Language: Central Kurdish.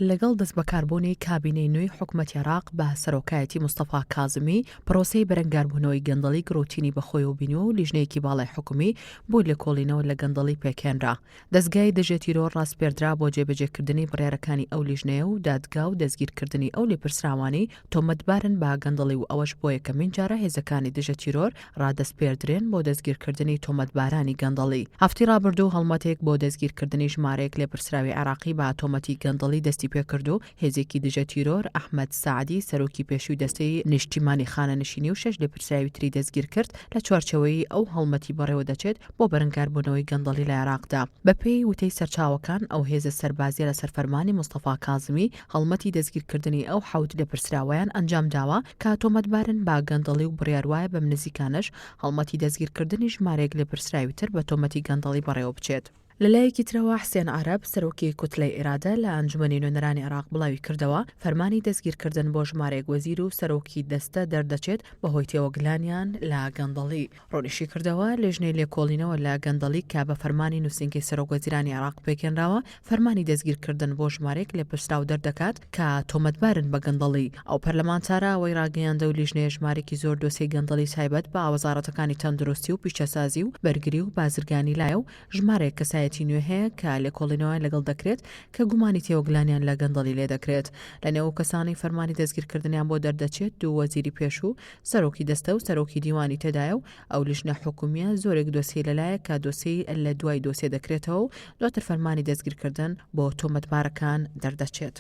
لەگەڵ دەست بەکاربوونی کابینەی نوێی حکوومەتی عێراق بە سەرۆکایەتی مستەفا کاظمی پرۆسەی بەرەنگاربوونەوەی گەندەڵی گرۆتینی بەخۆی بینیوە و لیژنەیەکی باڵای حکومی بۆ لێکۆڵینەوە لە گەندەڵی پێکێنرا. دەستگای دژێتیرۆ ڕاستپێردرا بۆ جێبەجێکردنی بڕیارەکانی ئەو لیژنەیە و دادگا و دەستگیرکردنی ئەو لێپرسراوانی تۆمەتبارن بە گەندەڵی و ئەوەش بۆ یەکەمین جارە هێزەکانی دژەتیرۆر ڕادەستپێردرێن بۆ دەستگیرکردنی تۆمەتبارانی گەندەڵی. هەفتی ڕابردوو هەڵمەتێک بۆ دەستگیرکردنی ژمارەیەک لێپرسراوی عێراقی بە تۆمەتی گەندەڵی دەستی پێکردو هێزێکی دژەتیرۆر ئەحمەد سەعدی سەرۆکی پێشووی دەستەی نیشتیمانی خانەنشینی و 6 لێپرسراوی تری دەستگیر کرد لە چوارچەوەی ئەو هەڵمەتی بەڕێوە دەچێت بۆ بەرەنگاربوونەوەی گەندەڵی لە عێراقدا. بەپێی وتەی سەرچاوەکان ئەو هێزە سەربازیە لە سەرفەرمانی مستەفا کاظمی هەڵمەتی دەستگیرکردنی ئەو حەوت لێپرسراوەیان ئەنجام داوە کە تۆمەتبارن با گەندەڵی و بڕیاروایە بەم نزیکانش هەڵمەتی دەستگیرکردنی ژمارەیەک لێپرسراوی تر بە تۆمەتی گەندەڵی بەڕێوە بچێت. لەلایەکی ترەوە حسێن عەرەب سەرۆکی کوتلەی ئێرادە لە ئەنجومەنی نوێنەرانی عێراق بڵاوی کردەوە فەرمانی دەستگیرکردن بۆ ژمارەیەک وەزیر و سەرۆکی دەستە دەردەچێت بەهۆی تێوەگلانیان لە گەندەڵی. ڕۆنیشی کردەوە لێژنەی لێکۆڵینەوە لە گەندەڵی کە بە فەرمانی نووسینگەی سەرۆک وەزیرانی عێراق پێکێنراوە فەرمانی دەستگیرکردن بۆ ژمارەیەک لێپرسراو دەردەکات کە تۆمەتبارن بە گەندەڵی. ئەو پەرلەمانتارە ئەوەی ڕاگەیاندە و لیژنەیە ژمارەیەکی زۆر دۆسەی گەندەڵی تایبەت بە وەزارەتەکانی تەندروستی و پیشەسازی و بەرگری و بازرگانی لایە و ژمارەیەک کەسایەتی نوێ هەیە کە لێکۆڵینەوەی لەگەڵ دەکرێت کە گومانی تێوەگلانیان لە گەندەڵی لێ دەکرێت. لە نێو کەسانی فەرمانی دەستگیرکردنیان بۆ دەردەچێت دوو وەزیری پێشوو سەرۆکی دەستە و سەرۆکی دیوانی تێدایە و ئەو لیژنە حکومیە زۆرێک دۆسی لەلایە کە دۆسی لە دوای دۆسێ دەکرێتەوە و دواتر فەرمانی دەستگیرکردن بۆ تۆمەتبارەکان دەردەچێت.